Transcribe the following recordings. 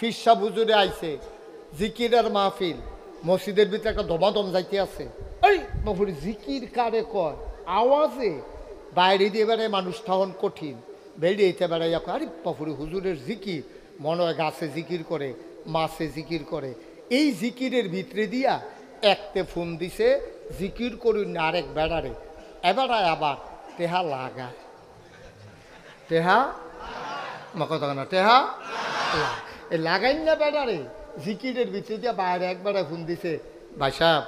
ফিরসা হুজুরে আইছে জিকিরের মাহফিল মসজিদের ভিতরে একটা দমাদম যাইতে আছে এই বাবুরি জিকির কারে কয় আওয়াজে বাইরে দিয়ে বেড়ায় মানুষ তখন কঠিন বেরিয়ে যেতে বেড়াই আরে বাবুরি হুজুরের জিকির মনে হয় গাছে জিকির করে মাছে জিকির করে এই জিকিরের ভিতরে দিয়া একতে ফোন দিছে জিকির করুন না আরেক বেড়ারে এবারায় আবার টেহা লাগায় টেহা কথা না টেহা এ লাগাই না বেড়ারে জিকিরের ভিতরে দিয়ে বাইরে একবারে ফোন দিছে ভাই সাহেব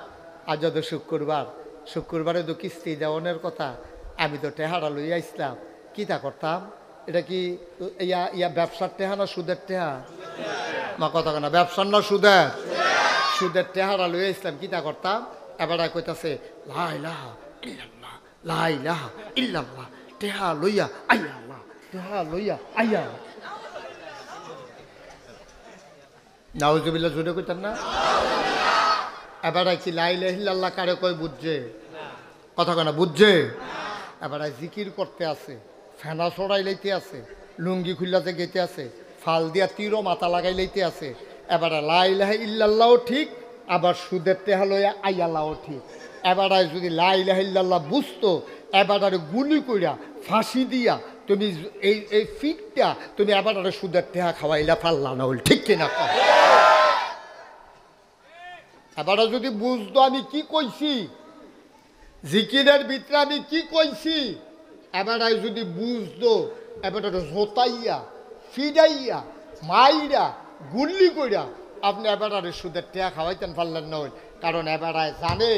আজ যত শুক্রবারে তো কিস্তি দেওয়ানের কথা আমি তো টেহারা লইয়া আসলাম কী তা করতাম এটা কি ইয়া ব্যবসার টেহা না সুদের টেহা কথা না ব্যবসার না সুদের টেহারা লইয়া আসলাম কী তা করতাম এবারে কইতাছে লা ইলাহা ইল্লাল্লাহ লা ইলাহা ইল্লাল্লাহ টেহা লইয়া আইয়া আল্লাহ টেহা লইয়া আইয়া নাউজুবিল্লাহ জুড়ে কইতাম না এবার কি লা ইলাহা ইল্লাল্লাহ কারে কয় বুঝছে কথা কয় না বুঝছে এবার জিকির করতে আছে ফেনা ছড়াই লইতে আছে লুঙ্গি খুল্লাতে গেতে আছে ফাল দিয়া তীরও মাথা লাগাই লইতে আছে এবার লা ইলাহা ইল্লাল্লাহও ঠিক আবার সুদের টেহা লইয়া আইয়াল্লাহও ঠিক এবার যদি লা ইলাহা ইল্লাল্লাহ বুঝতো এবার গুলি কইরা ফাঁসি দিয়া তুমি এই ফিটটা তুমি এবার সুদের টেহা খাওয়াইলা ফাল্লা না হল ঠিক কিনা এবার যদি বুঝতো আমি কি কইছি জিকিরের ভিতরে আমি কি কইছি এবার যদি বুঝতো এবার জোতাইয়া ফিডাইয়া মাইরা গুল্লি কইরা আপনি এবার সুদের টেহা খাওয়াইতেন পারলেন নয় কারণ এবার জানে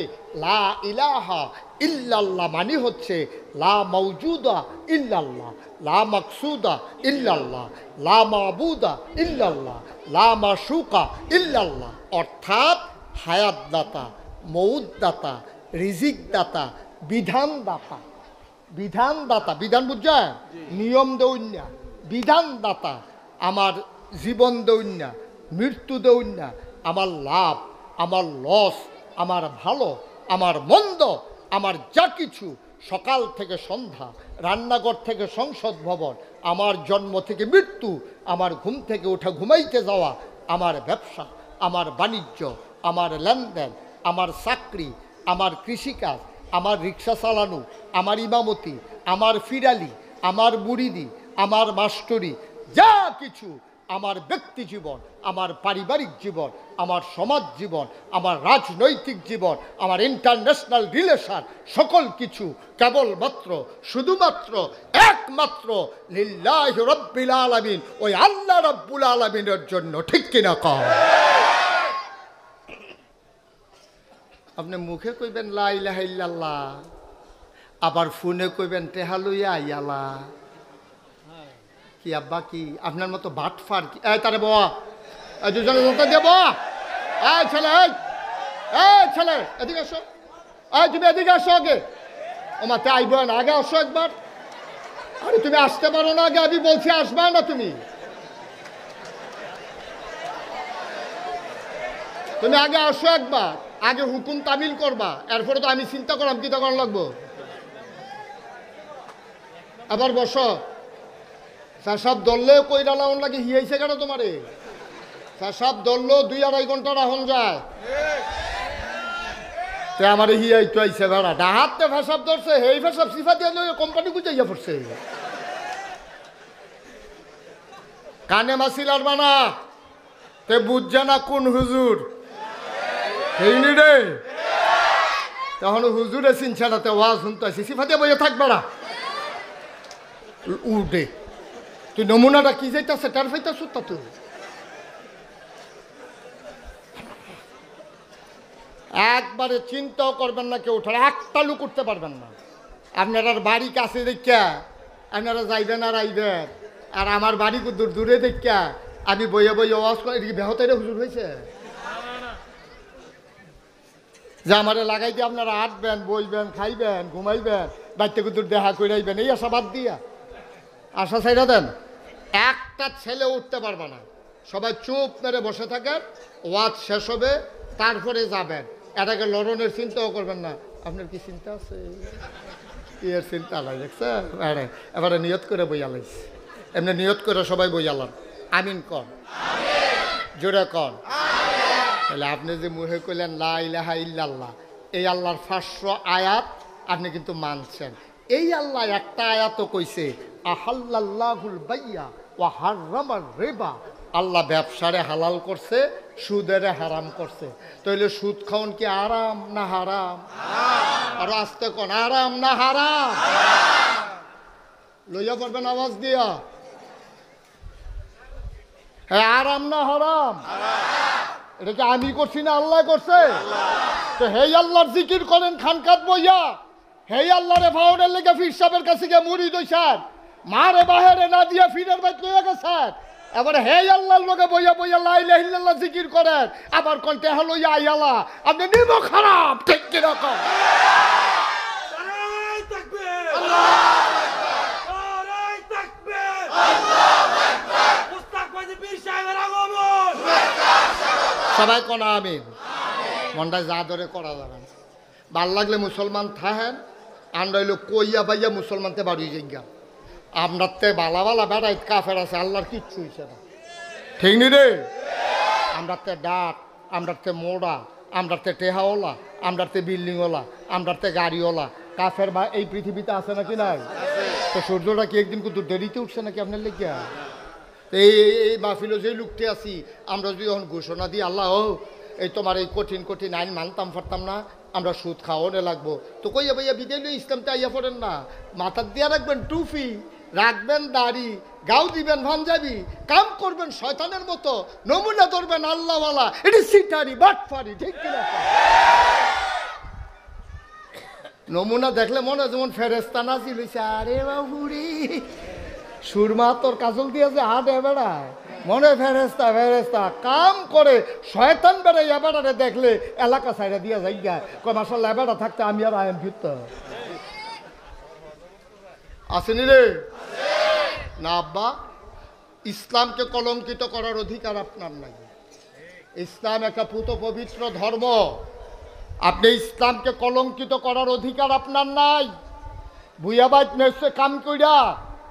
লা ইলাহা ইল্লাল্লাহ মানে হচ্ছে লা মাওজুদা ইল্লাল্লাহ লা মাকসুদা ইল্লাল্লাহ লা মাবুদা ইল্লাল্লাহ লা মাশুকা ইল্লাল্লাহ অর্থাৎ হায়াত দাতা মৌত দাতা রিজিক দাতা বিধান দাতা বিধান বুঝছেন নিয়ম দৌন্যা বিধান দাতা আমার জীবন দৌন্যা মৃত্যু দৌন্যা আমার লাভ আমার লস আমার ভালো আমার মন্দ আমার যা কিছু সকাল থেকে সন্ধ্যা রান্নাঘর থেকে সংসদ ভবন আমার জন্ম থেকে মৃত্যু আমার ঘুম থেকে ওঠা ঘুমাইতে যাওয়া আমার ব্যবসা আমার বাণিজ্য আমার লেনদেন আমার চাকরি আমার কৃষিকাজ আমার রিক্সা চালানো আমার ইমামতি আমার ফিরালি আমার মুরিদি আমার মাস্টরি যা কিছু আমার ব্যক্তি জীবন আমার পারিবারিক জীবন আমার সমাজ জীবন আমার রাজনৈতিক জীবন আমার ইন্টারন্যাশনাল রিলেশন সকল কিছু কেবলমাত্র শুধুমাত্র একমাত্র লিল্লাহি রাব্বিল আলামিন ওই আল্লাহ রাব্বুল আলামিনের জন্য ঠিক কিনা কও আপনি মুখে কইবেন লা ইলাহা ইল্লাল্লাহ আবার ফোনে কইবেন টেহা লইয়া আইয়ালা কি আব্বা কি আপনার মতো বাটফার কি এই তারে বাবা এই দুজনে লোক দিয়ে বাবা এই ছেলে এদিকে আসো তুমি এদিকে আসো আগে ও মাতে আইব না আগে আসো একবার আরে তুমি আসতে পারো না আগে আমি বলছি আসবা না তুমি আগে আসো একবার আগে হুকুম তামিল করবা এরপরে তো আমি চিন্তা করলাম কি তখন লাগবো আবার বসো সব দললেও কইরা লাউন লাগে হিয়াইছে কেন তোমারে সব দললেও 2-2.5 ঘন্টা রাহন যায় তে আমারে হিয়াই তো আইছে ভাড়া ডাহাতে ফেসাব ধরছে হেই ফেসাব সিফা দিয়ে কোম্পানি গুজাইয়া পড়ছে কানে মাসিল আর বানা তে বুঝছে না কোন হুজুর হেইনি রে তখন হুজুরে চিনছে না তে ওয়াজ শুনতে আসি সিফা দিয়ে বইয়ে থাকবে না উঠে তুই নমুনাটা কি যাইতাছে তার ফাইতাছ তা তুই একবারে চিন্তাও করবেন না কেউ ওঠার একটা লোক উঠতে পারবেন না আপনারা বাড়ি কাছে দেখা আপনারা যাইবেন আর আইবেন আর আমার বাড়ি দূর দূরে দেখা আমি বইয়ে আওয়াজ করে এদিকে বেহতাইরে হুজুর হয়েছে যে আমারে লাগাই দিয়ে আপনারা আটবেন বইবেন খাইবেন ঘুমাইবেন বাড়িতে দূর দেখা করে আইবেন এই আশা বাদ দিয়া আশা ছাইরা দেন একটা ছেলে উঠতে পারবে না সবাই চুপ মেরে বসে থাকেন ওয়াজ শেষ হবে তারপরে যাবেন এটাকে লড়নের চিন্তাও করবেন না আপনার কি চিন্তা আছে এর চিন্তা নাই দেখছেন এবারে নিয়ত করে বইয়ালাইছি এমনি নিয়ত করে সবাই বইয়ালাম আমিন কর জোরে কর। তাহলে আপনি যে মুখে কইলেন লা ইলাহা ইল্লাল্লাহ, এই আল্লাহর 500 আয়াত আপনি কিন্তু মানছেন। এই আল্লাহ একটা আয়াতও কইছে আহাল্লাল্লাহুল বাইয়া ওয়া হাররামার রিবা, আল্লাহ ব্যবসারে হালাল করছে, সুদেরে হারাম করছে। তাইলে সুদ খাওন কি আরাম না হারাম? আর আস্তে কোন, আরাম না হারাম? লইয়া পড়বেন আওয়াজ দিয়া। হ্যাঁ, আরাম না হারাম? এটা কি আমি করছি না আল্লাহ করছে? তো হেই আল্লাহর জিকির করেন খানকাত বইয়া, হেই আল্লাহরে ফাউনের লেগে ফির সাহেবের কাছে গিয়ে মুড়ি দইছেন, মারে বাহিরে না দিয়া ফিরের বাইত লইয়া গেছেন। এবারে হেই আল্লাহর লগে বইয়া বইয়া লা ইলাহা ইল্লাল্লাহ জিকির করেন, আবার কন্টে হলো ইয়া আল্লাহ, আপনি নিব খারাপ। ঠিক কি রকম? নারায়ে তাকবীর, আল্লাহু আকবার, নারায়ে তাকবীর, আল্লাহু আকবার, মুস্তাকবাদী পীর সাহেবের আগমন। সবাই কোন আমিন। মনটা যা ধরে করা যাবে না। ভাল লাগলে মুসলমান থাহেন, আমরা হইলো কইয়া বাইয়া মুসলমানতে বাড়ি যাইগা। আপনার তে বালা বালা বেড়াই কাফের আছে, আল্লাহর কিচ্ছু হইছে না। ঠিক নি রে? আমরার তে ডাক, আমরার তে মোড়া, আমরার তে টেহাওয়ালা, আমরার তে বিল্ডিংওয়ালা, আমরার তে গাড়িওয়ালা কাফের বা এই পৃথিবীতে আছে নাকি নাই? তো সূর্যটা কি একদিন কিন্তু দেরিতে উঠছে নাকি আপনার লেগিয়া? এই এই মাহফিল যে লুকতে আছি, আমরা যদি এখন ঘোষণা দিই আল্লাহ এই তোমার এই কঠিন কঠিন আইন মানতাম পারতাম না, আমরা সুদ খাওয়ানো লাগবো, তো কইয়া ভাইয়া বিদায় ইসলামতে আইয়া পড়েন না। মাথার দিয়া রাখবেন টুপি, রাখবেন দাড়ি, গাও দিবেন ভাঞ্জাবি, কাম করবেন শয়তানের মতো, নমুনা ধরবেন আল্লাহওয়ালা। এটি সিটারি বাটফারি। ঠিক কিনা? নমুনা দেখলে মনে হয় যেমন ফেরেস্তা নাজিল হইছে। আরে বাবুরি, সুরমা তোর কাজল দিয়ে যে হাটে বেড়ায়, মনে ফেরেস্তা ফেরেস্তা কাম করে শয়তান বেড়াই এবারে দেখলে এলাকা সাইডে দিয়ে যাই গা, কয় মাসাল্লাহ এবারে থাকতে আমি আর আয়াম ফিরত আসেনি রে না আব্বা। ইসলামকে কলঙ্কিত করার অধিকার আপনার নাই। ইসলাম একটা পুত পবিত্র ধর্ম, আপনি ইসলামকে কলঙ্কিত করার অধিকার আপনার নাই। ভুইয়াবাজ মেসে কাম কইরা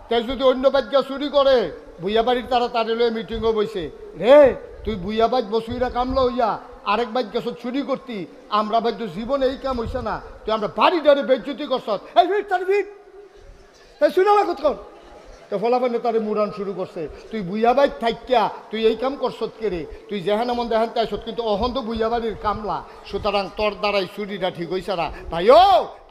তাই যদি অন্য বাচ্চা চুরি করে, ভুইয়া বাড়ির তারা তারে লয়ে মিটিংও বইছে, রে তুই ভুইয়াবাজ বসুইরা কামলো হইয়া আরেক বাচ্চ চুরি করতি, আমরা বাচ্চ জীবনে এই কাম হইছে না, তুই আমরা বাড়ি ডারে বেজ্জতি করছ, এই ভিড় তার ভিড় তাই শুনে না কতক্ষণ। তো ফলাফলে তারে মুরান শুরু করছে, তুই বুইয়াবাই থাইকা তুই এই কাম করছত কেরে, তুই যেহান এমন দেখান তাইছত, কিন্তু অহন তো বুইয়াবাড়ির কামলা, সুতরাং তোর দ্বারাই চুরিটা ঠিক হয়েছে না। ভাই ও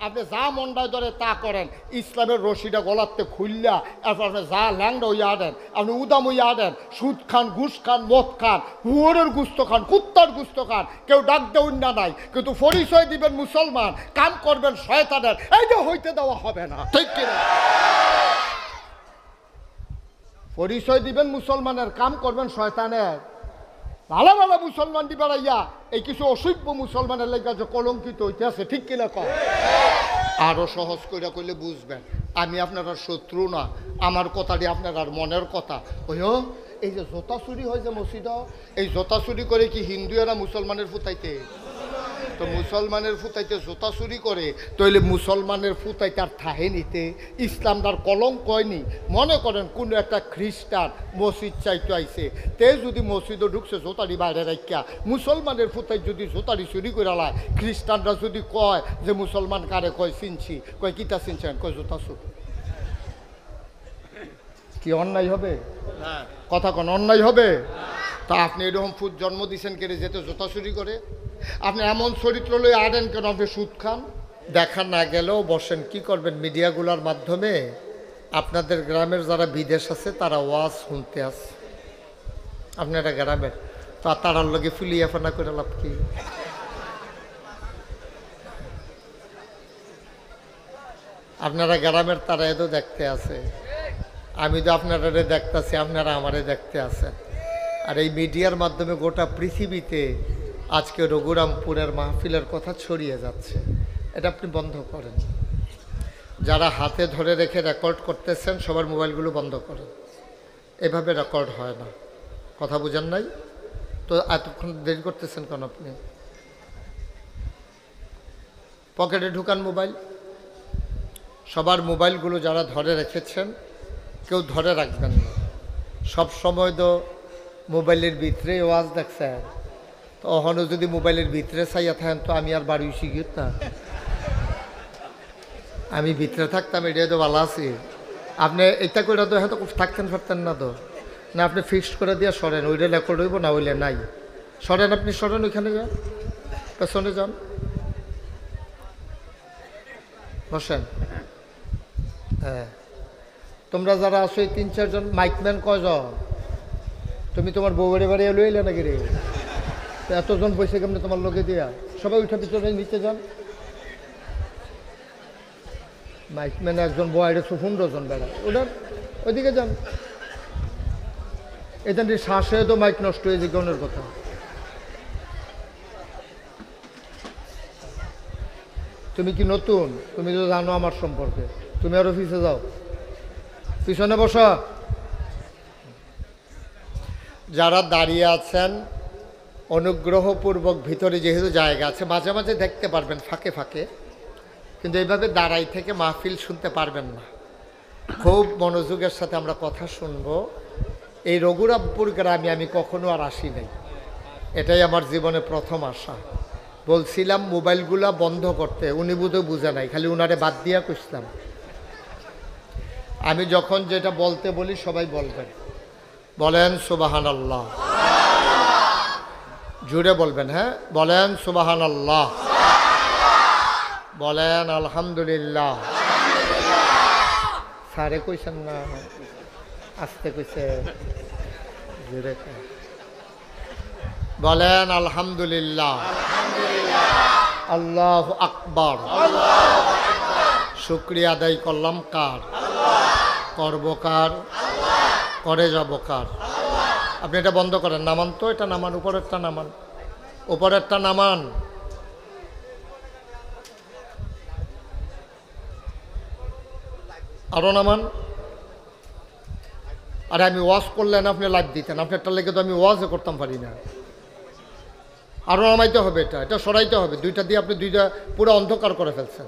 আপনি যা মন্ডায় ধরে তা করেন, ইসলামের রশিটা গলাতে খুললা, এরপর আপনি যা ল্যাংডা হইয়া আনেন, আপনি উদাম হইয়া আনেন, সুদ খান, ঘুষ খান, মদ খান, হুয়ারের গুস্ত খান, কুত্তার গুস্ত খান, কেউ ডাক দেউন না নাই, কিন্তু পরিচয় দিবেন মুসলমান, কাম করবেন শয়তানের, এইটা হইতে দেওয়া হবে না। ঠিক কিনা? পরিচয় দিবেন মুসলমানের, কাম করবেন শয়তানের। ভালো ভালো মুসলমান দিবার ইয়া এই কিছু অসভ্য মুসলমানের লেগে যে কলঙ্কিত হইতে আছে। ঠিক কিনা কর? আরো সহজ করে কইলে বুঝবেন, আমি আপনার আর শত্রু না, আমার কথাটি আপনার আর মনের কথা। ওইও এই যে জোতা চুরি হয় যে মসজিদ, এই জোতা চুরি করে কি হিন্দুয়েরা মুসলমানের ফুটাইতে? তো মুসলমানের ফুটাইতে জোতা চুরি করে, তাইলে মুসলমানের ফুটাইতে আর থাহে নিতে ইসলামটার কলঙ্ক হয়নি। মনে করেন কোনো একটা খ্রিস্টান মসজিদ চাইতে আইছে, তে যদি মসজিদও ঢুকছে জোতারি বাইরে রাখিয়া, মুসলমানের ফুটাই যদি জোতারি চুরি করে লায়, খ্রিস্টানরা যদি কয় যে মুসলমান কারে কয় চিনছি, কয় কিতা চিনছেন, কয় জোতা চুর, কি অন্যায় হবে? কথা কোন অন্যায় হবে? তা আপনি এরকম ফুট জন্ম দিচ্ছেন কেড়ে যেতে জোতা চুরি করে? আপনি এমন চরিত্র লয়ে আনেন কেন? আপনি সুদ খান, দেখা না গেলেও বসেন, কি করবেন? মিডিয়াগুলোর মাধ্যমে আপনাদের গ্রামের যারা বিদেশ আছে তারা ওয়াজ শুনতে আসে, আপনারা গ্রামের, তা তারার লগে ফুলিয়া ফানা করে লাভ কি? আপনারা গ্রামের তারা এতো দেখতে আছে, আমি তো আপনারা দেখতেছি, আপনারা আমারে দেখতে আছেন। আর এই মিডিয়ার মাধ্যমে গোটা পৃথিবীতে আজকে রঘুরামপুরের মাহফিলের কথা ছড়িয়ে যাচ্ছে, এটা আপনি বন্ধ করেন। যারা হাতে ধরে রেখে রেকর্ড করতেছেন সবার মোবাইলগুলো বন্ধ করেন, এভাবে রেকর্ড হয় না। কথা বুঝেন নাই তো? এতক্ষণ দেরি করতেছেন কেন? আপনি পকেটে ঢুকান মোবাইল, সবার মোবাইলগুলো যারা ধরে রেখেছেন কেউ ধরে রাখবেন না। সব সময় তো মোবাইলের ভিতরে ওয়াজ দেখছেন, তো অহনো যদি মোবাইলের ভিতরে চাইয়া থাকেন তো আমি আর বাড়ি শিখিত না। আমি ভিতরে থাকতাম, এটাই তো ভালো আছি। আপনি এটা করে তো হয়তো থাকতেন পারতেন না তো, না আপনি ফিক্সড করে দিয়ে সরেন, ওইটা রেকর্ড হইব না হইলে নাই। সরেন, আপনি সরেন, ওইখানে যান, পেছনে যান, বসেন। হ্যাঁ, তোমরা যারা আসো এই 3-4 জন, মাইকম্যান কয়জন? তুমি তোমার বউ বাড়ি বাড়ি এলো এলে নাকি রে? তো এতজন বসে কেমনি তোমার লোকে দিয়া? সবাই উঠে পিছনে নিচে যান। মাইকম্যান একজন বয়ের 115 জন বেড়া, ওটার ওইদিকে যান। এটা শ্বাস হয়ে তো মাইক নষ্ট হয়ে যে গনের কথা। তুমি কি নতুন? তুমি তো জানো আমার সম্পর্কে, তুমি আর অফিসে যাও, পিছনে বসা। যারা দাঁড়িয়ে আছেন অনুগ্রহপূর্বক, ভিতরে যেহেতু জায়গা আছে মাঝে মাঝে দেখতে পারবেন ফাঁকে ফাঁকে, কিন্তু এইভাবে দাঁড়াই থেকে মাহফিল শুনতে পারবেন না। খুব মনোযোগের সাথে আমরা কথা শুনবো। এই রঘুরামপুর গ্রামে আমি কখনো আর আসি নাই, এটাই আমার জীবনে প্রথম আসা। বলছিলাম মোবাইলগুলা বন্ধ করতে, উনি বোধহয় বুঝে নাই, খালি উনারে বাদ দিয়া কইছিলাম। আমি যখন যেটা বলতে বলি সবাই বলবেন, বলেন সুবহানাল্লাহ, জুড়ে বলবেন। হ্যাঁ, বলেন সুবহানাল্লাহ, বলেন আলহামদুলিল্লাহ। সারে কইছেন না, আস্তে কইছে, জুড়ে বলেন আলহামদুলিল্লাহ। আল্লাহু আকবার। শুকরিয়া আদায় করলাম কার? করব কার? করে যাব কার? আপনি এটা বন্ধ করেন, নামান তো, এটা নামান, উপরেরটা নামান, উপরেরটা নামান। আরো নামান। আরে আমি ওয়াজ করলেন, আপনি লাইভ দিতেন, আপনারটা লেগে তো আমি ওয়াজও করতাম পারি না। আরো নামাইতে হবে, এটা এটা সরাইতে হবে, দুইটা দিয়ে আপনি দুইটা পুরো অন্ধকার করে ফেলছেন।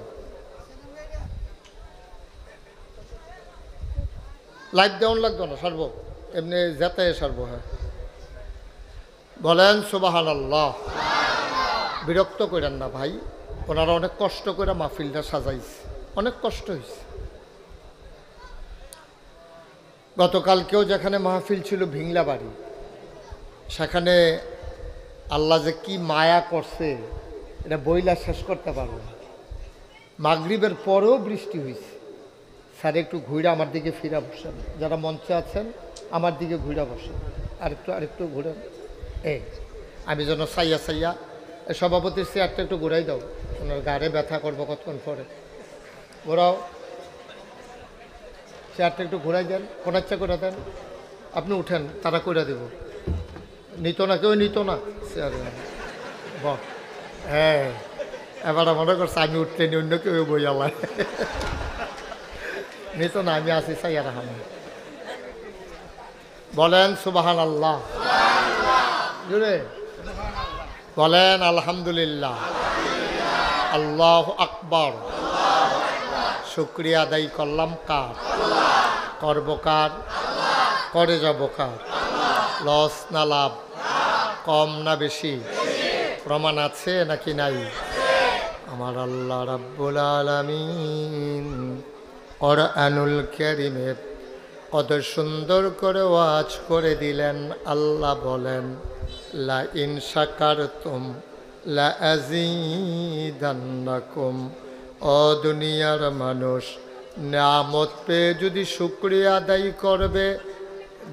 লাইভ দেওয়ান লাগতো না, সারবো এমনি যেতে সারবো। হ্যাঁ, বলেন সুবহানাল্লাহ। বিরক্ত করেন না ভাই, ওনারা অনেক কষ্ট করে মাহফিলটা সাজাইছে, অনেক কষ্ট হয়েছে। গতকালকেও যেখানে মাহফিল ছিল ভিংলা বাড়ি, সেখানে আল্লাহ যে কি মায়া করছে এটা বইলা শেষ করতে পারবো না। মাগরিবের পরেও বৃষ্টি হয়েছে। স্যার একটু ঘুরে আমার দিকে ফিরা বসেন, যারা মঞ্চে আছেন আমার দিকে ঘুরে বসেন, আরেকটু ঘুরেন। এই আমি যেন সাইয়া সাইয়া, সভাপতির চেয়ারটা একটু ঘুরাই দাও, ওনার গাড়ে ব্যথা করবো কতক্ষণ পরে। ঘোরাও, চেয়ারটা একটু ঘুরাই দেন, কোনাচ্চা করে দেন। আপনি উঠেন, তারা করে দেব। নিত না, কেউ নিত না চেয়ারে। বল, হ্যাঁ, এবার মনে করছে আমি উঠতে নি, অন্য কেউ বই আলায় নিত না, আমি আছি সাইয়া রাখাম। বলেন সুবহানাল্লাহ, জুড়ে বলেন আলহামদুলিল্লাহ। আল্লাহু আকবার। শুকরিয়া আদায় করলাম কার? করব কার? করে যাব কার? লস না লাভ? কম না বেশি? প্রমাণ আছে নাকি নাই? আমার আল্লাহ রাব্বুল আলামিন কোরআনুল কারীমের কত সুন্দর করে ওয়াজ করে দিলেন। আল্লাহ বলেন, লা ইন শাকারতুম লা আযীদান্নাকুম। ও দুনিয়ার মানুষ, নিয়ামত পেয়ে যদি শুকরিয়া আদায় করবে,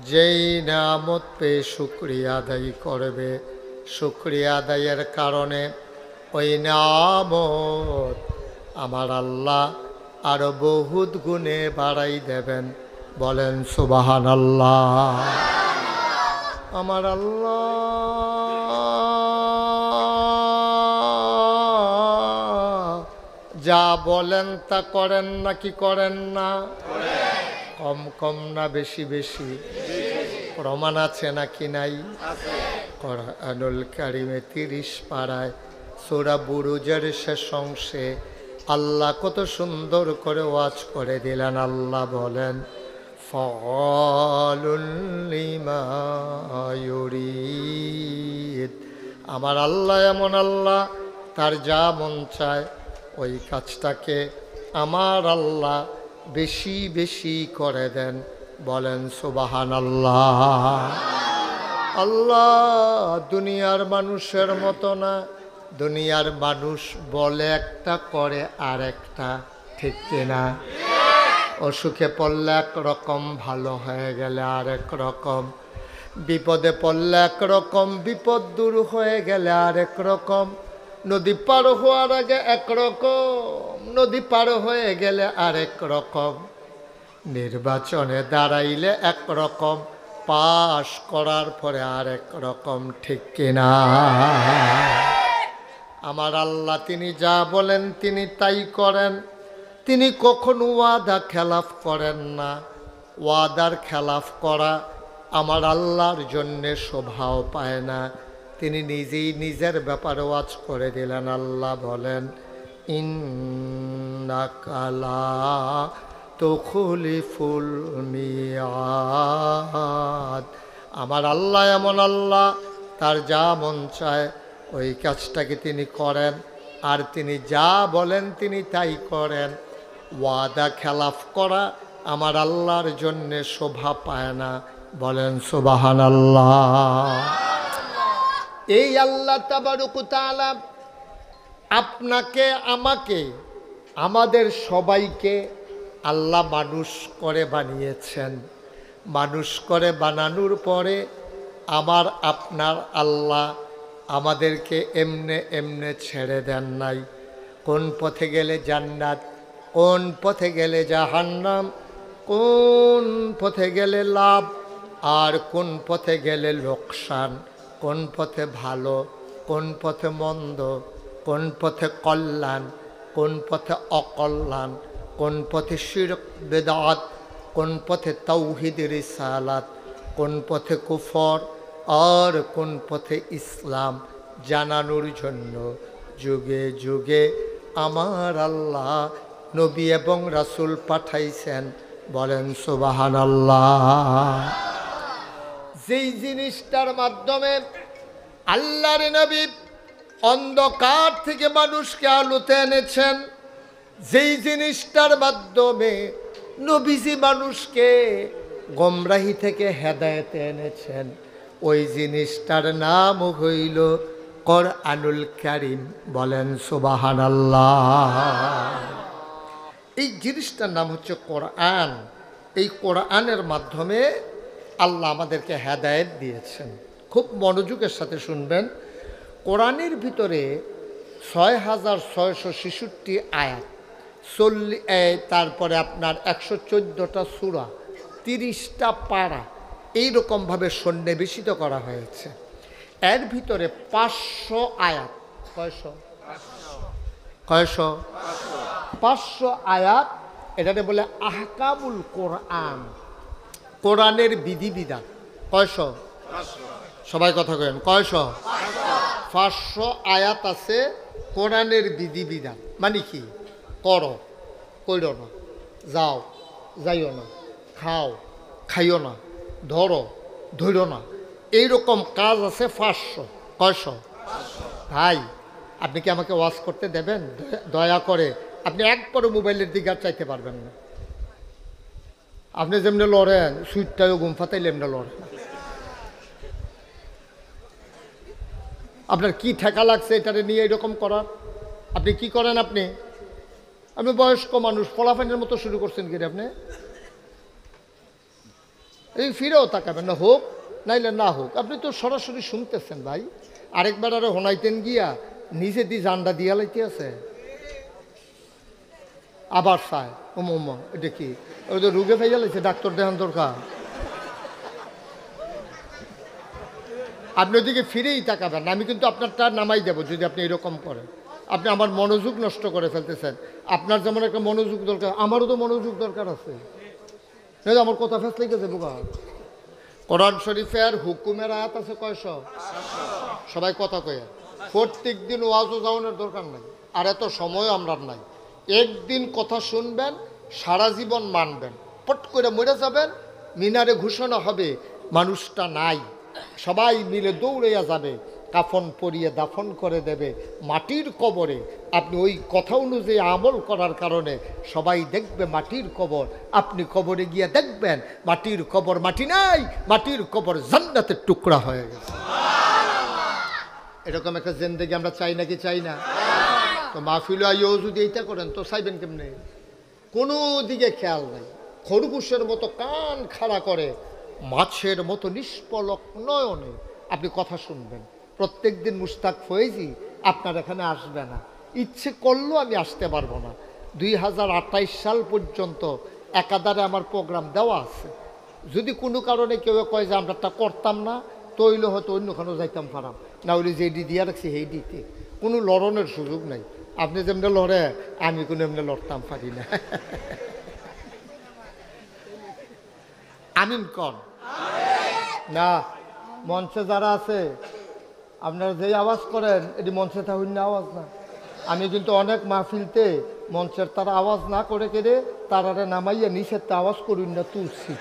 যেই নিয়ামত পেয়ে শুকরিয়া আদায় করবে, শুকরিয়া আদায়ের কারণে ওই নিয়ামত আমার আল্লাহ আরো বহুত গুণে বাড়াই দেবেন। বলেন সুবহানাল্লাহ। আমার আল্লাহ যা বলেন তা করেন নাকি করেন না? কম কম না বেশি বেশি? প্রমাণ আছে নাকি নাই? কোরআনুল কারীমে 30 পারায় সূরা বুরুজের শেষ অংশে আল্লাহ কত সুন্দর করে ওয়াজ করে দিলেন। আল্লাহ বলেন, ফাআলুল লিমা ইউরিদ। আমার আল্লাহ এমন আল্লাহ, তার যা মন চায় ওই কাজটাকে আমার আল্লাহ বেশি বেশি করে দেন। বলেন সুবহানাল্লাহ। আল্লাহ দুনিয়ার মানুষের মতো না। দুনিয়ার মানুষ বলে একটা করে আর একটা, ঠিক কিনা? অসুখে পড়লে একরকম, ভালো হয়ে গেলে আরেক রকম, বিপদে পড়লে একরকম, বিপদ দূর হয়ে গেলে আরেক রকম, নদী পার হওয়ার আগে একরকম, নদী পার হয়ে গেলে আরেক রকম, নির্বাচনে দাঁড়াইলে একরকম, পাশ করার পরে আরেক রকম, ঠিক কিনা? আমার আল্লাহ তিনি যা বলেন তিনি তাই করেন। তিনি কখনো ওয়াদা খেলাফ করেন না। ওয়াদার খেলাফ করা আমার আল্লাহর জন্যে শোভাও পায় না। তিনি নিজেই নিজের ব্যাপারে ওয়াজ করে দিলেন। আল্লাহ বলেন, ইন্নাকা লা তুখলিফুল মিয়াদ। আমার আল্লাহ এমন আল্লাহ, তার যা মন চায় ওই কাজটাকে তিনি করেন, আর তিনি যা বলেন তিনি তাই করেন। ওয়াদা খেলাফ করা আমার আল্লাহর জন্যে শোভা পায় না। বলেন সুবহানাল্লাহ। এই আল্লাহ তাবারক ওয়া তাআলা আপনাকে, আমাকে, আমাদের সবাইকে আল্লাহ মানুষ করে বানিয়েছেন। মানুষ করে বানানোর পরে আমার আপনার আল্লাহ আমাদেরকে এমনে এমনে ছেড়ে দেন নাই। কোন পথে গেলে জান্নাত, কোন পথে গেলে জাহান্নাম, কোন পথে গেলে লাভ আর কোন পথে গেলে লোকসান, কোন পথে ভালো, কোন পথে মন্দ, কোন পথে কল্যাণ, কোন পথে অকল্যাণ, কোন পথে শিরক বেদাত, কোন পথে তাওহীদ রিসালাত, কোন পথে কুফর আর কোন পথে ইসলাম জানানোর জন্য যুগে যুগে আমার আল্লাহ নবী এবং রাসূল পাঠাইছেন। বলেন সুবহানাল্লাহ। যেই জিনিসটার মাধ্যমে আল্লাহর নবী অন্ধকার থেকে মানুষকে আলোতে এনেছেন, যেই জিনিসটার মাধ্যমে নবীজি মানুষকে গোমরাহি থেকে হেদায়েতে এনেছেন, ওই জিনিসটার নাম হইল কোরআনুল কারীম। বলেন সুবহানাল্লাহ। এই জিনিসটার নাম হচ্ছে কোরআন। এই কোরআনের মাধ্যমে আল্লাহ আমাদেরকে হেদায়েত দিয়েছেন। খুব মনোযোগের সাথে শুনবেন। কোরআনের ভিতরে ৬,৬৬৬ আয়াত, তারপরে আপনার ১১৪টা সূরা, ৩০টা পারা এইরকমভাবে সন্নিবেশিত করা হয়েছে। এর ভিতরে ৫০০ আয়াত, কয়শো? ৫০০ আয়াত। এটাকে বলে আহকামুল কোরআন, কোরআনের বিধিবিধান। কয়শো? সবাই কথা কয়েন, কয়শো? ৫০০ আয়াত আছে কোরআনের বিধিবিধান। মানে কি? করো, কইরো না, যাও, যাইও না, খাও, খাইও না, ধরো, ধরো না, এইরকম কাজ আছে ৫০০। কয়শো? ভাই আপনি কি আমাকে ওয়াজ করতে দেবেন? দয়া করে আপনি একবারও মোবাইলের দিকে আর চাইতে পারবেন না। আপনি যেমনি লড়েন, সুইটটাও ঘুম ফাতাইলে এমনি লড়েন। আপনার কি ঠেকা লাগছে এটারে নিয়ে এরকম করার? আপনি কি করেন? আপনি বয়স্ক মানুষ, ফলাফাইনের মতো শুরু করছেন কি আপনি? এই ফিরেও তাকাবেন না, হোক নাইলে না হোক। আপনি তো সরাসরি শুনতেছেন ভাই। আরেকবার আরো হোনাইতেন গিয়া নিজে দি জান্ডা দিয়া লাইতে আছে, আবার চায় ওমা এটা কি? ওই তো রুগে ফেয়ে লাইছে, ডাক্তার দেখান দরকার। আপনি ওদিকে ফিরেই তাকাবেন না। আমি কিন্তু আপনারটা নামাই দেবো যদি আপনি এরকম করেন। আপনি আমার মনোযোগ নষ্ট করে ফেলতেছেন। আপনার যেমন একটা মনোযোগ দরকার, আমারও তো মনোযোগ দরকার আছে। আমার কথা ফেস লেগেছে বোকা। কোরআন শরীফের হুকুমের আয়াত আছে কয়শো? সবাই কথা কয়ে। প্রত্যেক দিন ওয়াজও যাওয়ানোর দরকার নাই, আর এত সময় আমরা নাই। একদিন কথা শুনবেন, সারা জীবন মানবেন, পট করে মরে যাবেন, মিনারে ঘোষণা হবে মানুষটা নাই, সবাই মিলে দৌড়াইয়া যাবে, কাফন পরিয়ে দাফন করে দেবে মাটির কবরে। আপনি ওই কথা অনুযায়ী আমল করার কারণে সবাই দেখবে মাটির কবর, আপনি কবরে গিয়ে দেখবেন মাটির কবর মাটি নাই, মাটির কবর জান্নাতের টুকরা হয়ে গেছে। এরকম একটা জিন্দেগি আমরা চাই নাকি চাই না? তো মাহফিল আইও যদি এইটা করেন তো চাইবেন কেমনে? কোনো দিকে খেয়াল নাই, খরগোশের মতো কান খাড়া করে মাছের মতো নিষ্পলক নয়নে আপনি কথা শুনবেন। প্রত্যেক দিন মুশতাক ফয়েজি আপনার এখানে আসবে না, ইচ্ছে করলেও আমি আসতে পারবো না। 2028 সাল পর্যন্ত একাধারে আমার প্রোগ্রাম দেওয়া আছে। যদি কোনো কারণে কেউ কয় যে আমরা তা করতাম না, তৈলে হয়তো অন্যখানেও যাইতাম পারাম, না হলে যেডি দিয়া রাখছি সেই দিতে কোনো লড়নের সুযোগ নাই। আপনি যেমনি লড়ে আমি কোনো এমনি লড়তাম পারি না। আমিন কন না। মঞ্চে যারা আছে আপনারা যেই আওয়াজ করেন এটি মঞ্চে থাকুন না আওয়াজ না। আমি কিন্তু অনেক মাহফিলতে মঞ্চের তারা আওয়াজ না করে কেড়ে তারারে নামাইয়া নিচের তা আওয়াজ করুন না তুলছি।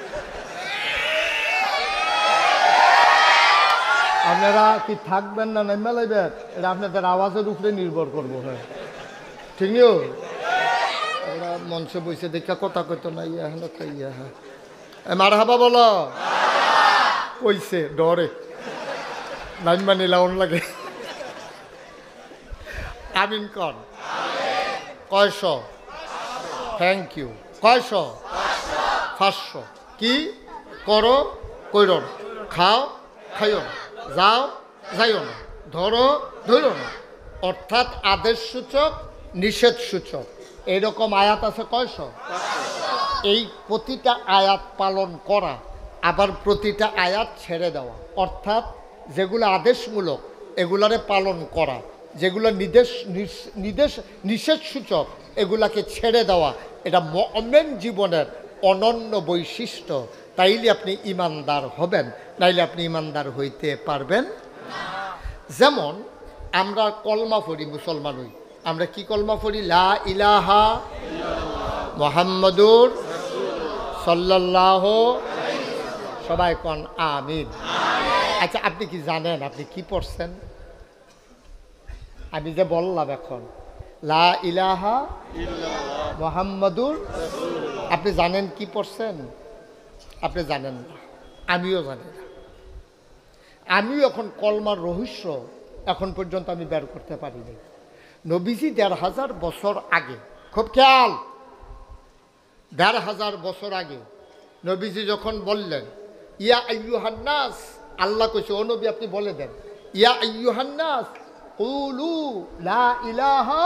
আপনারা কি থাকবেন না নেমে লাইবেন এটা আপনাদের আওয়াজের উপরে নির্ভর করবো। হ্যাঁ ঠিক নিও, ওরা মঞ্চে বসে দেখা কথা কইতো না ইয়া হলো তো ইয়া। হ্যাঁ মারহাবা বলো কইছে ডরে নাইন মানে লাউন লাগে। আমিন কন কয়শ? Thank you. কয়শ? 500। কি করো কইর না, খাও খাইও না, যাও যাইও না, ধরো ধরো না, অর্থাৎ আদেশ সূচক নিষেধ সূচক এইরকম আয়াত আছে কয়শ? এই প্রতিটা আয়াত পালন করা আবার প্রতিটা আয়াত ছেড়ে দেওয়া, অর্থাৎ যেগুলো আদেশমূলক এগুলারে পালন করা, যেগুলো নিষেধ সূচক এগুলাকে ছেড়ে দেওয়া, এটা মুমিন জীবনের অনন্য বৈশিষ্ট্য। তাইলে আপনি ইমানদার হবেন, নাইলে আপনি ইমানদার হইতে পারবেন। যেমন আমরা কলমা পড়ি, মুসলমান হই, আমরা কি কলমা পড়ি? লা ইলাহা মুহাম্মাদুর সাল্লাল্লাহু, সবাই কোন আমিন। আচ্ছা আপনি কি জানেন আপনি কি পড়ছেন? আমি যে বললাম এখন লা ইলাহা মুহাম্মাদুর, আপনি জানেন কি পড়ছেন? আপনি জানেন না, আমিও জানি না। আমিও এখন কলমার রহস্য এখন পর্যন্ত আমি বের করতে পারিনি। নবীজি ১৫০০ বছর আগে, খুব খেয়াল, ১৫০০ বছর আগে নবীজি যখন বললেন ইয়া আইয়ুহান নাস, আল্লাহ কইছে ও নবী আপনি বলে দেন ইয়া আইয়ুহান নাস কুলু লা ইলাহা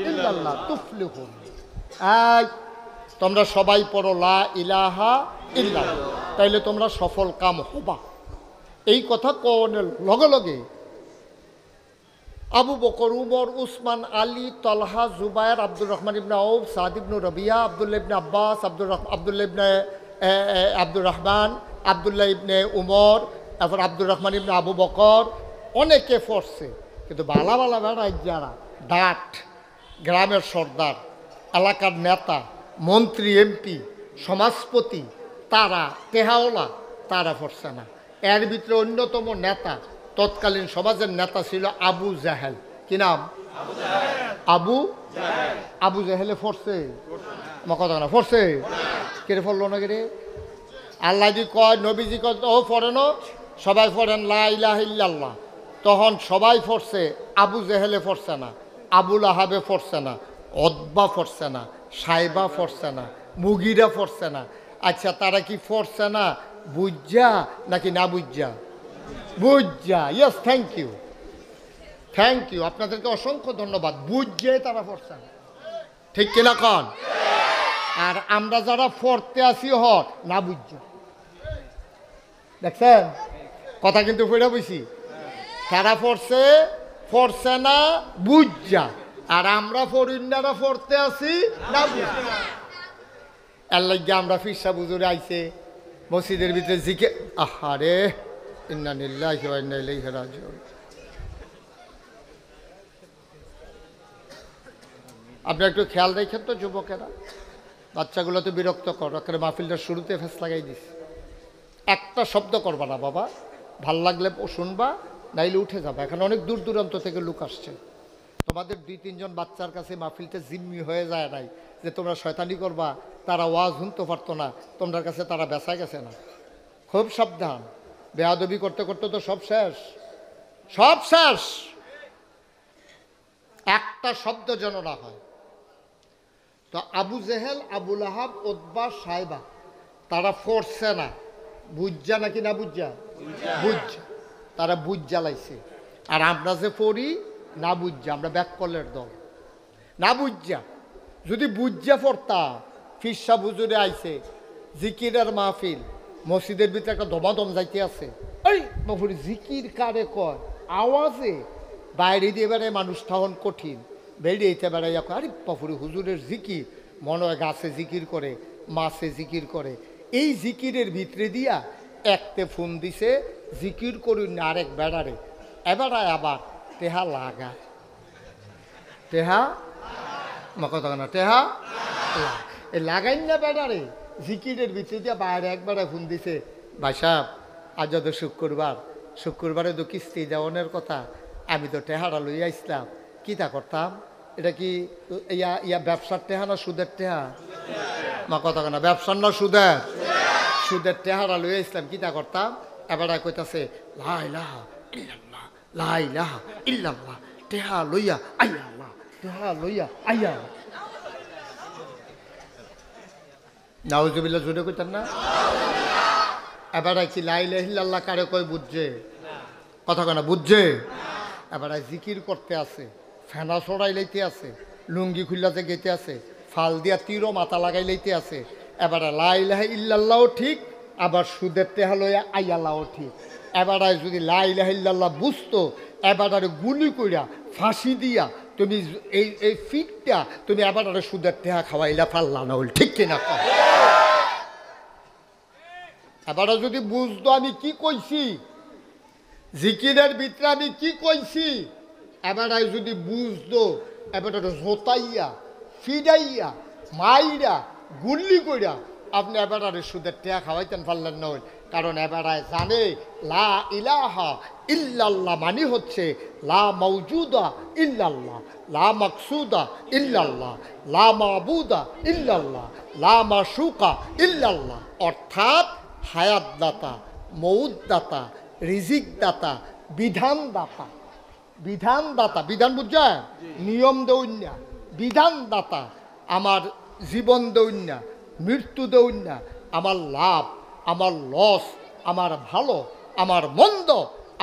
ইল্লাল্লাহ তুফলিহুন। এই তোমরা সবাই পড়ো লা ইলাহা ইল্লাল্লাহ, তাইলে তোমরা সফল কাম হবা। এই কথা কোনের লগে লগে আবু বকর, উমর, উসমান, আলী, তলহা, জুবায়ের, আব্দুর রহমান ইবনে আউফ, সাদ ইবনে রবিয়া, আব্দুল্লাহ ইবনে আব্বাস, আব্দুল্লাহ ইবনে আব্দুর রহমান, আব্দুল্লাহ ইবনে উমর, তারপর আব্দুর রহমান ইবনে আবু বকর, অনেকে পড়ছে। কিন্তু বালা বালা বেড়া যারা ডাট, গ্রামের সর্দার, এলাকার নেতা, মন্ত্রী, এমপি, সমাজপতি, তারা তেহাওলা, তারা পড়ছে না। এর ভিতরে অন্যতম নেতা, তৎকালীন সমাজের নেতা ছিল আবু জাহেল। কি নাম? আবু জাহেলে পড়ছে? আমার কথা না, পড়ছে? কেড়ে পড়লো না কেড়ে? আল্লাহ জি কয়, নবীজি কয় ও পড়েন, সবাই পড়েন লা ইলাহা ইল্লাল্লাহ। তখন সবাই পড়ছে, আবু জাহেলে পড়ছে না, আবুল আহাবে পড়ছে না, অদবা পড়ছে না, সাইবা পড়ছে না, মুগিরা পড়ছে না। আচ্ছা তারা কি পড়ছে না বুঝা নাকি না বুঝা? বুঝা। Yes, thank you, thank you, আপনাদেরকে অসংখ্য ধন্যবাদ। বুঝে তারা পড়ছে না, ঠিক কিনা কন? আর আমরা যারা পড়তে আসি হট না বুঝা, দেখছেন কথা কিন্তু পড়ে বুঝি। তারা পড়ছে না বুঝা, আর আমরা ফরিন্দারা পড়তে আসি না বুঝা। এর লাগে আমরা ফিরসা বুজুরে আইছে মসজিদের ভিতরে জিকে, আহারে ইন্না লিল্লাহি ওয়া ইন্না ইলাইহি রাজিউন। আপনি একটু খেয়াল রাখেন তো যুবকেরা, বাচ্চাগুলো তো বিরক্ত কর, মাহফিলটা শুরুতে ফেস লাগাই দিস। একটা শব্দ করবা না বাবা, ভাল লাগলে শুনবা, নাইলে উঠে যাবা। এখানে অনেক দূর দূরান্ত থেকে লোক আসছে। তোমাদের 2-3 জন বাচ্চার কাছে মাহফিলতে জিম্মি হয়ে যায় নাই যে তোমরা শয়তানি করবা, তারা ওয়াজ শুনতে পারতো না, তোমার কাছে তারা বেচা গেছে না। খুব সাবধান, বেয়াদবি করতে করতে তো সব শেষ, সব শেষ। একটা শব্দ যেন না হয়। তো আবু জেহেল, আবুল আহাব, উতবা, সাইবা তারা ফোরছে না, বুঝা নাকি না বুঝা? বুঝা, তারা বুঝ জ্বালাইছে। আর আমরা যে পড়ি না বুঝা, আমরা ব্যাককলের দল। না বুঝা, যদি বুঝা পড়তাম, ফিরসা বুজুরে আইছে জিকিরের মাহফিল, মসজিদের ভিতরে একটা দমাদম যাইতে আছে, এই বাবুরি জিকির কারে কয়, আওয়াজে বাইরে দিয়ে বেড়ায় মানুষ থাহন কঠিন, বেরিয়েতে বেড়াই, আরে বাবুরি হুজুরের জিকির, মনে হয় গাছে জিকির করে, মাছে জিকির করে। এই জিকিরের ভিতরে দিয়া একতে ফোন দিছে, জিকির করুন না আরেক বেড়ারে, এবারায় আবার টেহা লাগা, টেহা কথা না, টেহা এ লাগাই না বেড়ারে, জিকিরের ভিতরে দিয়া বাইরে একবারে ফোন দিছে, ভাই সাহেব আজ তো শুক্রবারে তো কিস্তি দেওয়ানের কথা, আমি তো টেহারা লইয়া আসলাম, কিতা করতাম? এটা কি ইয়া ব্যবসার টেহা না সুদের টেহা? কথা না, ব্যবসার না সুদের? সুদের টেহারা লইয়া আসলাম, কিতা করতাম? এবারে কইতাছে লা ইলাহা ইল্লাল্লাহ, লা ইলাহা ইল্লাল্লাহ, টেহা লইয়া আইয়া আল্লাহ, টেহা লইয়া আইয়া। নাউজুবিল্লাহ জুড়ে কইতেন না? এবারে কি লা ইলাহা ইল্লাল্লাহ কারে কয় বুঝছে? কথা কয় না, বুঝছে? এবারে জিকির করতে আছে, ফেনা ছড়াই লইতে আছে, লুঙ্গি খুললাতে গেতে আছে, ফাল দিয়া তীরও মাথা লাগাই লইতে আছে। এবারে লা ইলাহা ইল্লাল্লাহও ঠিক, আবার সুদের টেহা লইয়া আইয়াল্লাহও ঠিক। এবারে যদি লা ইলাহা ইল্লাল্লাহ বুঝতো, এবারে গুলি কইরা ফাঁসি দিয়া তুমি এই ফিটটা তুমি এবারে সুদের টেহা খাওয়াইলা ফাল্লা না হল, ঠিক কিনা? এবারে যদি বুঝতো আমি কি কইছি, জিকিরের ভিতরে আমি কি কইছি, এবারে যদি বুঝতো, এবারে জোতাইয়া ফিডাইয়া মাইরা গুল্লি কইরা আপনি এবারে সুদের টেহা খাওয়াইতেন পারলেন না। কারণ এবারে জানে লা ইলাহা ইল্লাল্লাহ মানে হচ্ছে লা মাওজুদা ইল্লাল্লাহ, লা মাকসুদা ইল্লাল্লাহ, লা মাবুদা ইল্লাল্লাহ, লা মাশুকা ইল্লাল্লাহ। অর্থাৎ হায়াত দাতা, মৌত দাতা, রিজিক দাতা, বিধান দাতা। বিধান দাতা, বিধান বুঝা, নিয়ম দৌন্যা, বিধান দাতা। আমার জীবন দৌন্যা, মৃত্যু দৌন্যা, আমার লাভ, আমার লস, আমার ভালো, আমার মন্দ,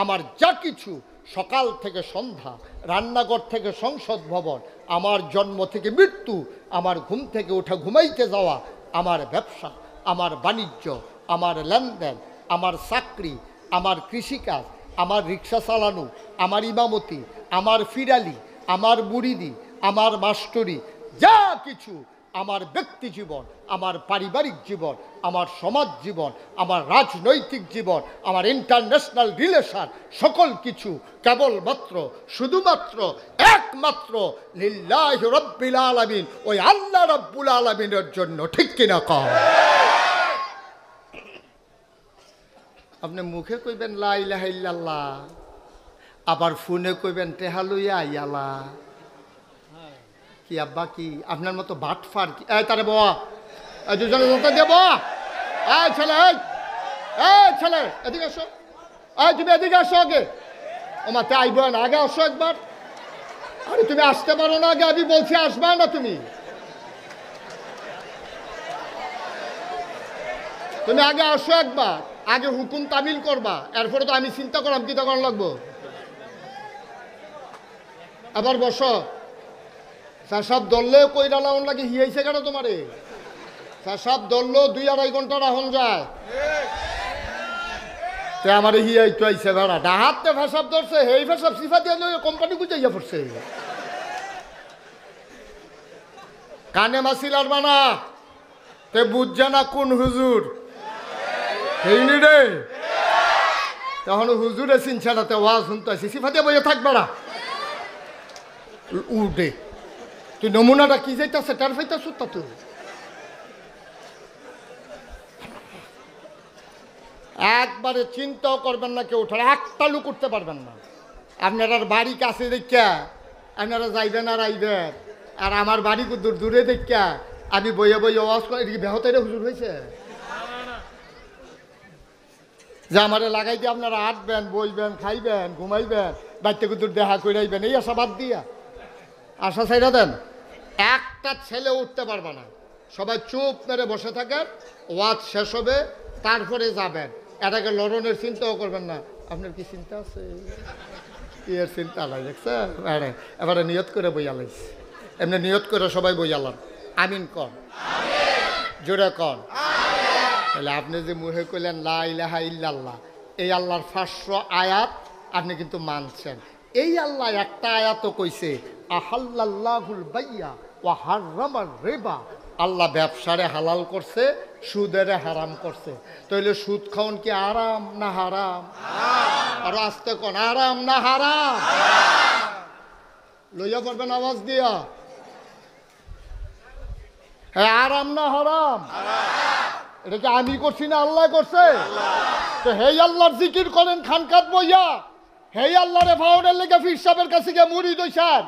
আমার যা কিছু, সকাল থেকে সন্ধ্যা, রান্নাঘর থেকে সংসদ ভবন, আমার জন্ম থেকে মৃত্যু, আমার ঘুম থেকে ওঠা ঘুমাইতে যাওয়া, আমার ব্যবসা, আমার বাণিজ্য, আমার লেনদেন, আমার চাকরি, আমার কৃষিকাজ, আমার রিক্সা চালানো, আমার ইমামতি, আমার ফিরালি, আমার মুরিদি, আমার মাস্টরি, যা কিছু, আমার ব্যক্তি জীবন, আমার পারিবারিক জীবন, আমার সমাজ জীবন, আমার রাজনৈতিক জীবন, আমার ইন্টারন্যাশনাল রিলেশন, সকল কিছু কেবলমাত্র শুধুমাত্র একমাত্র লিল্লাহি রাব্বিল আলামিন, ওই আল্লাহ রাব্বুল আলামিনের জন্য, ঠিক কিনা কও? আপনি মুখে কইবেন লা ইলাহা ইল্লাল্লাহ, আবার ফোনে কইবেন টেহা লইয়া আইয়ালা। কি আব্বা কি আপনার মতো বাটফার কি? এই তারে বাবা, এই দুজনে নৌকা দিয়ে বাবা, এই ছেলে, এই ছেলে এদিকে আসো, এই তুমি এদিকে আসো আগে। ও মাতে আইব না, আগে আসো একবার। আরে তুমি আসতে পারো না আগে? আমি বলছি আসবা না তুমি? তুমি আগে আসো একবার, আগে হুকুম তামিল করবা, এরপরে তো আমি চিন্তা করলাম কি তখন লাগবো। আবার বসো। সব ধরলেও কইরা লাউন লাগে, হিয়াইছে কেন তোমারে? সব ধরলেও 2-2.5 ঘন্টা রাহন যায়। তে আমার হিয়াই তো আইছে ভাড়া ডাহাতে ফেসাব ধরছে, হেই ফেসাব সিফা দিয়ে কোম্পানি গুজাইয়া পড়ছে। কানে মাসিল আর বানা তে বুঝছে না কোন হুজুর হেইনি রে, তখন হুজুরে চিনছাড়াতে ওয়াজ শুনতে আসি, সিফা দিয়ে বইয়া থাকবে না উঠে। তুই নমুনাটা কি যাইতেছে টার ফাইতাছ তা তুই একবারে চিন্তাও করবেন না কেউ উঠার একটা লোক উঠতে পারবেন না। আপনার বাড়ি কাছে দেখা আপনারা যাইবেন আর আইবেন, আর আমার বাড়ি দূর দূরে দেখা আমি বইয়ে বইয়ে ওয়াজ করে এদিকে বেহতাইরে হুজুর হয়েছে যে আমারে লাগাইতে আপনারা আটবেন, বইবেন, খাইবেন, ঘুমাইবেন, বাড়িতে কুতুর দেখা করে আইবেন, এই আশা বাদ দিয়া আশা ছাইড়া দেন। একটা ছেলে উঠতে পারবে না, সবাই চুপ মেরে বসে থাকেন, ওয়াজ শেষ হবে তারপরে যাবেন। এটাকে লড়নের চিন্তাও করবেন না। আপনার কি চিন্তা আছে? কি এর চিন্তা নাই, দেখছেন? এবারে নিয়ত করে বইয়া লাইছে, এমনি নিয়ত করে সবাই বইয়ালাম। আমিন কন, জোরে কন। তাহলে আপনি যে মুহে কইলেন লা ইলাহা ইল্লাল্লাহ, এই আল্লাহর 500 আয়াত আপনি কিন্তু মানছেন। এই আল্লাহ একটা আয়াতও কইছে আহাল্লাল্লাহুল বাইয়া ওয়া হাররামার রিবা, আল্লাহ ব্যবসারে হালাল করছে, সুদেরে হারাম করছে। তাহলে সুদ খাওন কি আরাম না হারাম? আর আস্তে কোন, আরাম না হারাম? লইয়া পড়বেন আওয়াজ দিয়া, হ্যাঁ আরাম না হারাম? এটা কি আমি করছি না আল্লাহ করছে? তো হেই আল্লাহর জিকির করেন খানকাত বইয়া, হেই আল্লাহরে ভাওনের লেগে ফির সাহেবের কাছে গিয়ে মুড়ি দইছেন,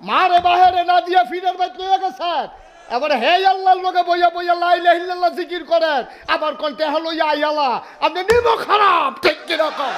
মারে বাহিরে না দিয়া ফিরের বাইত লইয়া গেছেন। এবারে হেই আল্লাহর লোকে বইয়া বইয়া লা ইলাহা ইল্লাল্লাহ জিকির করেন, আবার কন্টে হলো ইয়া আল্লাহ, আপনি নিমো খারাপ ঠিক কিরকম?